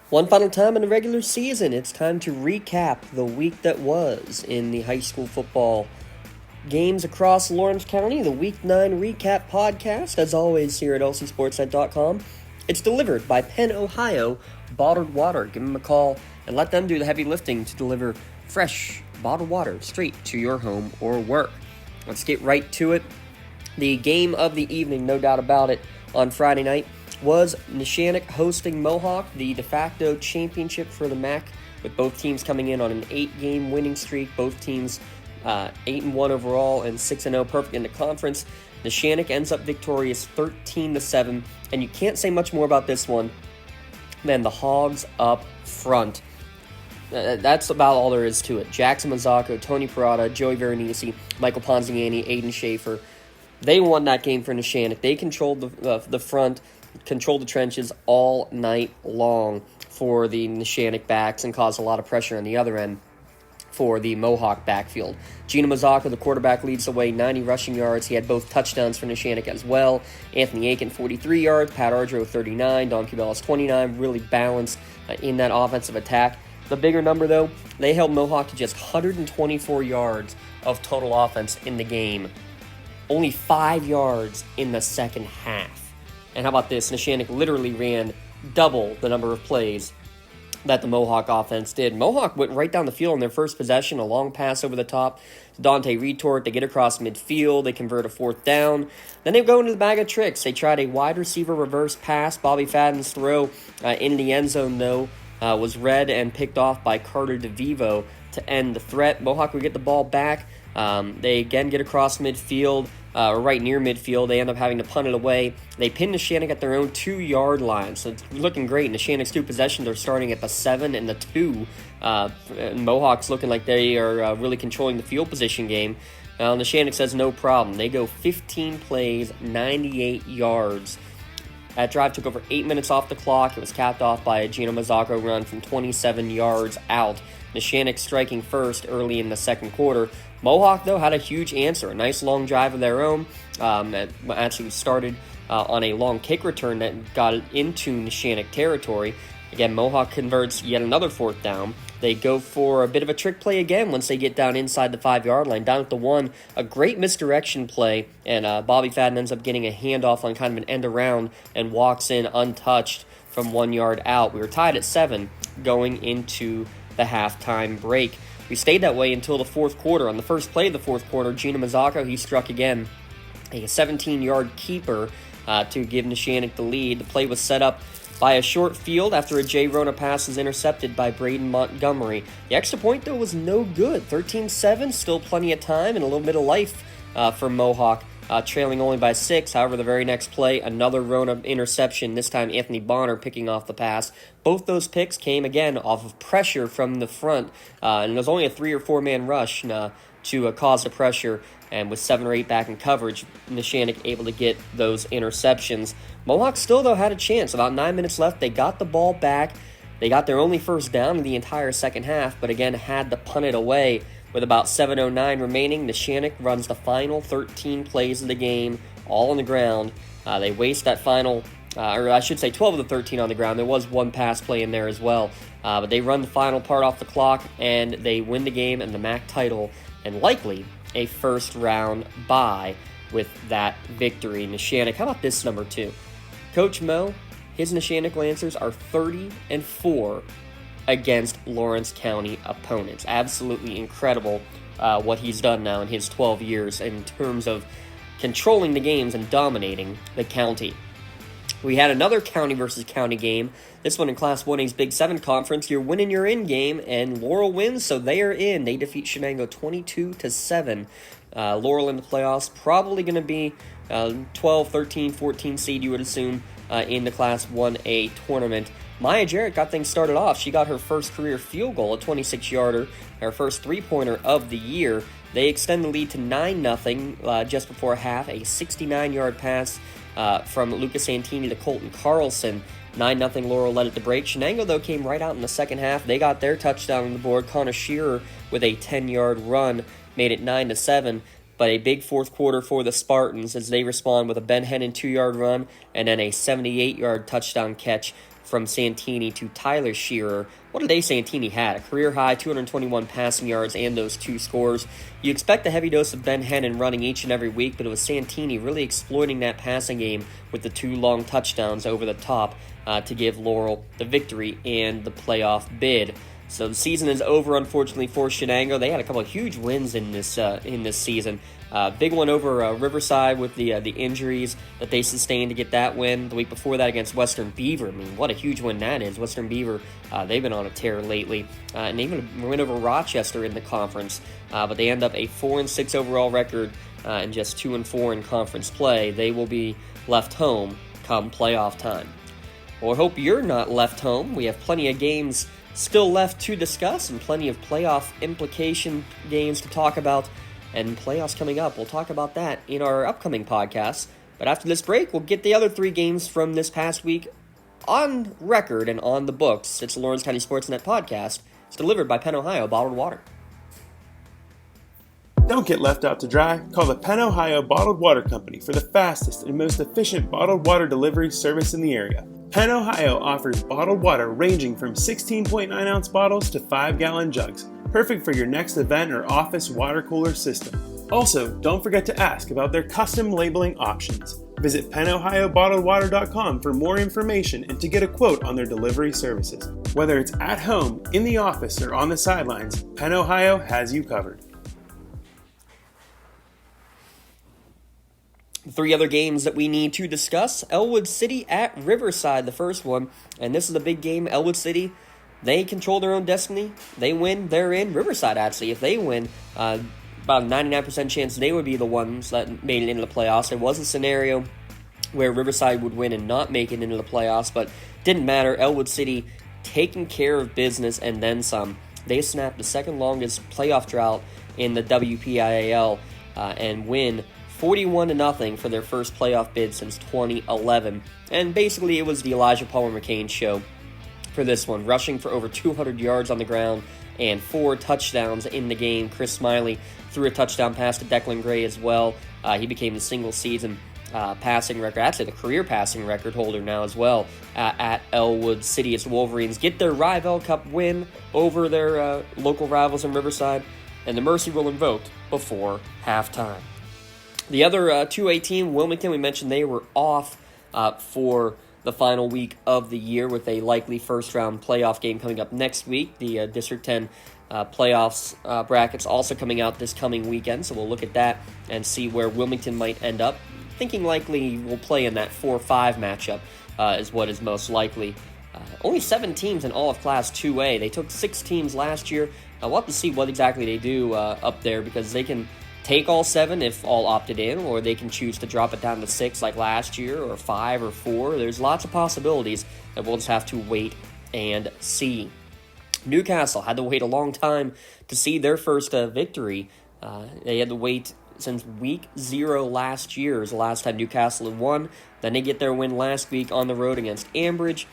One final time in the regular season, it's time to recap the week that was in the high school football games across Lawrence County. The Week 9 Recap Podcast, as always, here at lcsportsnet.com. It's delivered by Penn, Ohio Bottled Water. Give them a call and let them do the heavy lifting to deliver fresh bottled water straight to your home or work. Let's get right to it. The game of the evening, no doubt about it, on Friday night was Neshannock hosting Mohawk, the de facto championship for the MAC, with both teams coming in on an 8-game winning streak. Both teams 8-1 overall and 6-0 perfect in the conference. Neshannock ends up victorious 13-7, and you can't say much more about this one than the Hogs up front. That's about all there is to it. Jackson Mazzacco, Tony Parada, Joey Veronese, Michael Ponziani, Aiden Schaefer. They won that game for Neshannock. They controlled the front, controlled the trenches all night long for the Neshannock backs and caused a lot of pressure on the other end for the Mohawk backfield. Gino Mazzacco, the quarterback, leads the way, 90 rushing yards. He had both touchdowns for Neshannock as well. Anthony Aiken, 43 yards. Pat Ardro, 39. Don Cubelis, 29. Really balanced in that offensive attack. The bigger number, though, they held Mohawk to just 124 yards of total offense in the game. Only 5 yards in the second half. And how about this? Neshannock literally ran double the number of plays that the Mohawk offense did. Mohawk went right down the field on their first possession, a long pass over the top to Dante Retort. They get across midfield. They convert a fourth down. Then they go into the bag of tricks. They tried a wide receiver reverse pass. Bobby Fadden's throw in the end zone, though, was read and picked off by Carter DeVivo to end the threat. Mohawk would get the ball back. They again get across midfield, or right near midfield. They end up having to punt it away. They pin Neshannock at their own 2-yard line, so it's looking great. Neshannock's two possessions are starting at the 7 and the 2. And Mohawk's looking like they are really controlling the field position game. Neshannock says no problem. They go 15 plays, 98 yards. That drive took over 8 minutes off the clock. It was capped off by a Gino Mazzacco run from 27 yards out. Neshannock striking first early in the second quarter. Mohawk, though, had a huge answer. A nice long drive of their own. That actually started on a long kick return that got into Neshannock territory. Again, Mohawk converts yet another fourth down. They go for a bit of a trick play again once they get down inside the 5-yard line. Down at the 1, a great misdirection play, and Bobby Fadden ends up getting a handoff on kind of an end around and walks in untouched from 1 yard out. We were tied at 7 going into the halftime break. We stayed that way until the fourth quarter. On the first play of the fourth quarter, Gino Mazzacco, he struck again a 17-yard keeper to give Neshannock the lead. The play was set up by a short field after a Jay Rona pass was intercepted by Braden Montgomery. The extra point, though, was no good. 13-7, still plenty of time and a little bit of life for Mohawk, trailing only by 6. However, the very next play, another Rona interception, this time Anthony Bonner picking off the pass. Both those picks came, again, off of pressure from the front, and there was only a 3 or 4-man rush to cause the pressure, and with 7 or 8 back in coverage, Neshannock able to get those interceptions. Mohawk still, though, had a chance. About 9 minutes left, they got the ball back. They got their only first down in the entire second half, but again had to punt it away. With about 7:09 remaining, Neshannock runs the final 13 plays of the game, all on the ground. They waste that final, or I should say 12 of the 13 on the ground. There was one pass play in there as well. But they run the final part off the clock, and they win the game and the MAC title, and likely a first-round bye with that victory. Neshannock, how about this number 2? Coach Mo, his Neshannock Lancers are 30-4 against Lawrence County opponents. Absolutely incredible what he's done now in his 12 years in terms of controlling the games and dominating the county. We had another county versus county game. This one in Class 1A's Big 7 Conference. You're winning your in game, and Laurel wins, so they are in. They defeat Shenango 22-7. Laurel in the playoffs, probably going to be 12, 13, 14 seed, you would assume, in the Class 1A tournament. Maya Jarrett got things started off. She got her first career field goal, a 26-yarder, her first three-pointer of the year. They extend the lead to 9-0 just before half. A 69-yard pass from Lucas Santini to Colton Carlson. 9-0 Laurel led it to break. Shenango, though, came right out in the second half. They got their touchdown on the board. Connor Shearer with a 10-yard run made it 9-7. but a big fourth quarter for the Spartans as they respond with a Ben Hennon 2-yard run and then a 78-yard touchdown catch from Santini to Tyler Shearer. What a day Santini had. A career-high 221 passing yards and those 2 scores. You expect a heavy dose of Ben Hennon running each and every week, but it was Santini really exploiting that passing game with the 2 long touchdowns over the top to give Laurel the victory and the playoff bid. So the season is over, unfortunately, for Shenango. They had a couple of huge wins in this season. Big one over Riverside with the injuries that they sustained to get that win. The week before that against Western Beaver. I mean, what a huge win that is. Western Beaver, they've been on a tear lately. And even a win over Rochester in the conference. But they end up a 4-6 overall record and just 2-4 in conference play. They will be left home come playoff time. Well, I hope you're not left home. We have plenty of games still left to discuss and plenty of playoff implication games to talk about. And playoffs coming up. We'll talk about that in our upcoming podcasts. But after this break, we'll get the other 3 games from this past week on record and on the books. It's the Lawrence County Sportsnet podcast. It's delivered by Penn Ohio Bottled Water. Don't get left out to dry. Call the Penn Ohio Bottled Water Company for the fastest and most efficient bottled water delivery service in the area. Penn Ohio offers bottled water ranging from 16.9-ounce bottles to 5-gallon jugs. Perfect for your next event or office water cooler system. Also, don't forget to ask about their custom labeling options. Visit PennOhioBottledWater.com for more information and to get a quote on their delivery services. Whether it's at home, in the office, or on the sidelines, Penn Ohio has you covered. The 3 other games that we need to discuss. Elwood City at Riverside, the first one. And this is a big game. Elwood City, they control their own destiny. They win, they're in. Riverside, actually, if they win, about a 99% chance they would be the ones that made it into the playoffs. There was a scenario where Riverside would win and not make it into the playoffs, but didn't matter. Elwood City taking care of business and then some. They snapped the second longest playoff drought in the WPIAL and win 41-0 for their first playoff bid since 2011. And basically it was the Elijah Palmer McCain show for this one, rushing for over 200 yards on the ground and 4 touchdowns in the game. Chris Smiley threw a touchdown pass to Declan Gray as well. He became the single-season passing record, actually the career passing record holder now as well at Elwood City. As the Wolverines get their Rival Cup win over their local rivals in Riverside, and the Mercy Rule invoked before halftime. The other 2A team, Wilmington, we mentioned they were off for the final week of the year with a likely first-round playoff game coming up next week. The District 10 playoffs brackets also coming out this coming weekend, so we'll look at that and see where Wilmington might end up. Thinking likely will play in that 4-5 matchup is what is most likely. Only 7 teams in all of Class 2A. They took 6 teams last year. We'll have to see what exactly they do up there, because they can take all 7 if all opted in, or they can choose to drop it down to 6 like last year, or 5 or 4. There's lots of possibilities that we'll just have to wait and see. Newcastle had to wait a long time to see their first victory. They had to wait since week 0 last year is the last time Newcastle had won. Then they get their win last week on the road against Ambridge.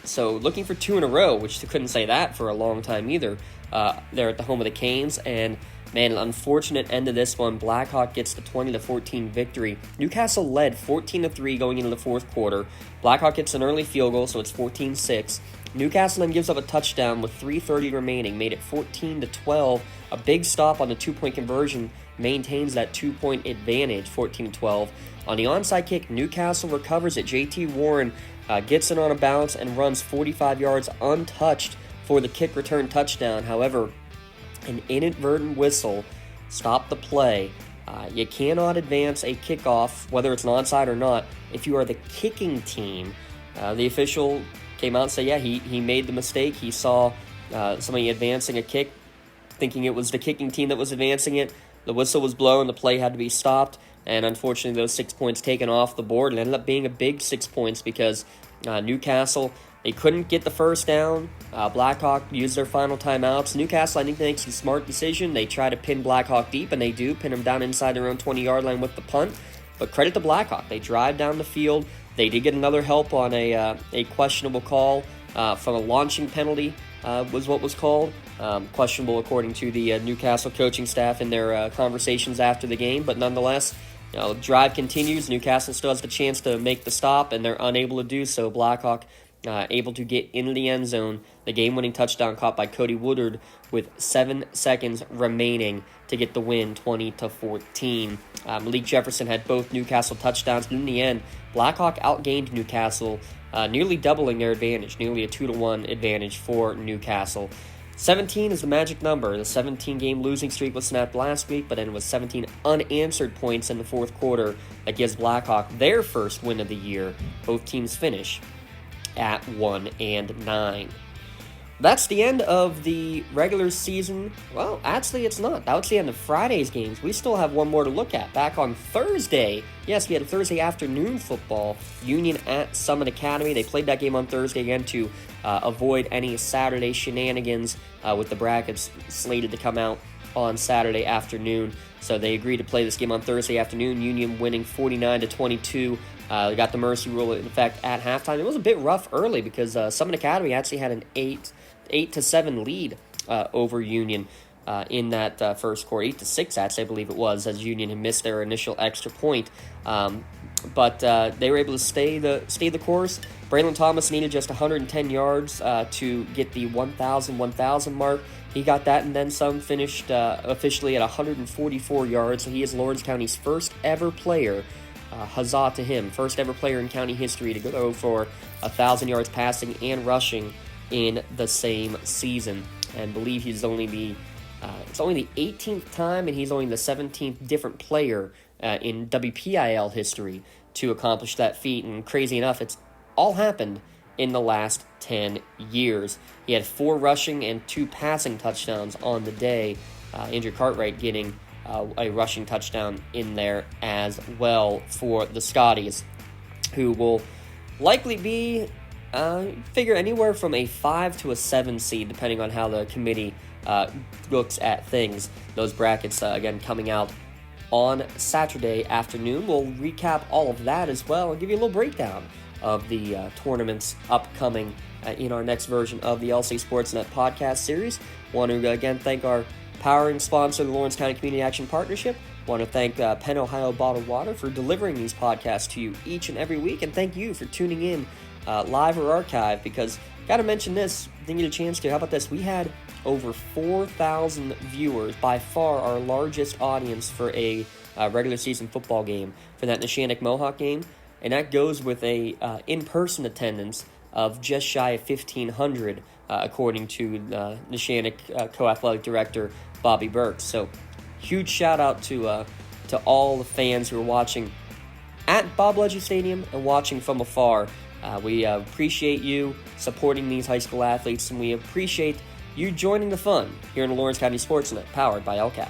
So looking for 2 in a row, which they couldn't say that for a long time either. They're at the home of the Canes, and man, an unfortunate end to this one. Blackhawk gets the 20-14 victory. Newcastle led 14-3 going into the fourth quarter. Blackhawk gets an early field goal, so it's 14-6. Newcastle then gives up a touchdown with 3:30 remaining, made it 14-12. A big stop on the 2-point conversion maintains that 2-point advantage, 14-12. On the onside kick, Newcastle recovers it. JT Warren gets it on a bounce and runs 45 yards untouched for the kick return touchdown. However, an inadvertent whistle stopped the play. You cannot advance a kickoff, whether it's an onside or not, if you are the kicking team. The official came out and said, yeah, he made the mistake. He saw somebody advancing a kick, thinking it was the kicking team that was advancing it. The whistle was blown, the play had to be stopped, and unfortunately those 6 points taken off the board. It ended up being a big 6 points because Newcastle, they couldn't get the first down. Blackhawk used their final timeouts. Newcastle, I think, they make some smart decision. They try to pin Blackhawk deep, and they do pin them down inside their own 20-yard line with the punt. But credit to Blackhawk. They drive down the field. They did get another help on a questionable call from a launching penalty was what was called. Questionable according to the Newcastle coaching staff in their conversations after the game, but nonetheless, drive continues. Newcastle still has the chance to make the stop, and they're unable to do so. Blackhawk able to get into the end zone. The game-winning touchdown caught by Cody Woodard with 7 seconds remaining to get the win, 20-14. Malik Jefferson had both Newcastle touchdowns, but in the end, Blackhawk outgained Newcastle, nearly doubling their advantage, nearly a 2-1 advantage for Newcastle. 17 is the magic number. The 17-game losing streak was snapped last week, but then with 17 unanswered points in the fourth quarter, that gives Blackhawk their first win of the year. Both teams finish at 1-9. That's the end of the regular season. Well, actually, it's not. That's the end of Friday's games. We still have one more to look at. Back on Thursday, yes, we had a Thursday afternoon football. Union at Summit Academy. They played that game on Thursday again to avoid any Saturday shenanigans with the brackets slated to come out on Saturday afternoon. So they agreed to play this game on Thursday afternoon. Union winning 49-22. They got the mercy rule in effect at halftime. It was a bit rough early because Summit Academy actually had an 8-7 lead over Union in that first quarter. 8-6, actually, I believe it was, as Union had missed their initial extra point. But they were able to stay the course. Braylon Thomas needed just 110 yards to get the 1,000 mark. He got that and then some, finished officially at 144 yards. So he is Lawrence County's first ever player. Huzzah to him. First ever player in county history to go for 1,000 yards passing and rushing in the same season. And believe he's only it's only the 18th time, and he's only the 17th different player in WPIL history to accomplish that feat. And crazy enough, it's all happened in the last 10 years. He had 4 rushing and 2 passing touchdowns on the day. Andrew Cartwright getting a rushing touchdown in there as well for the Scotties, who will likely be figure anywhere from a 5 to a 7 seed, depending on how the committee looks at things. Those brackets, again, coming out on Saturday afternoon. We'll recap all of that as well and give you a little breakdown of the tournaments upcoming in our next version of the LC Sportsnet podcast series. Want to, again, thank our powering sponsor, the Lawrence County Community Action Partnership. Want to thank Penn Ohio Bottled Water for delivering these podcasts to you each and every week, and thank you for tuning in live or archive, because got to mention this, didn't get a chance to. How about this? We had over 4,000 viewers, by far our largest audience for a regular season football game for that Neshannock Mohawk game, and that goes with a in-person attendance of just shy of 1,500, according to Neshannock co-athletic director Bobby Burks. So huge shout out to all the fans who are watching at Bob Ledger Stadium and watching from afar. We appreciate you supporting these high school athletes, and we appreciate you joining the fun here in the Lawrence County Sportsnet, powered by LCAP.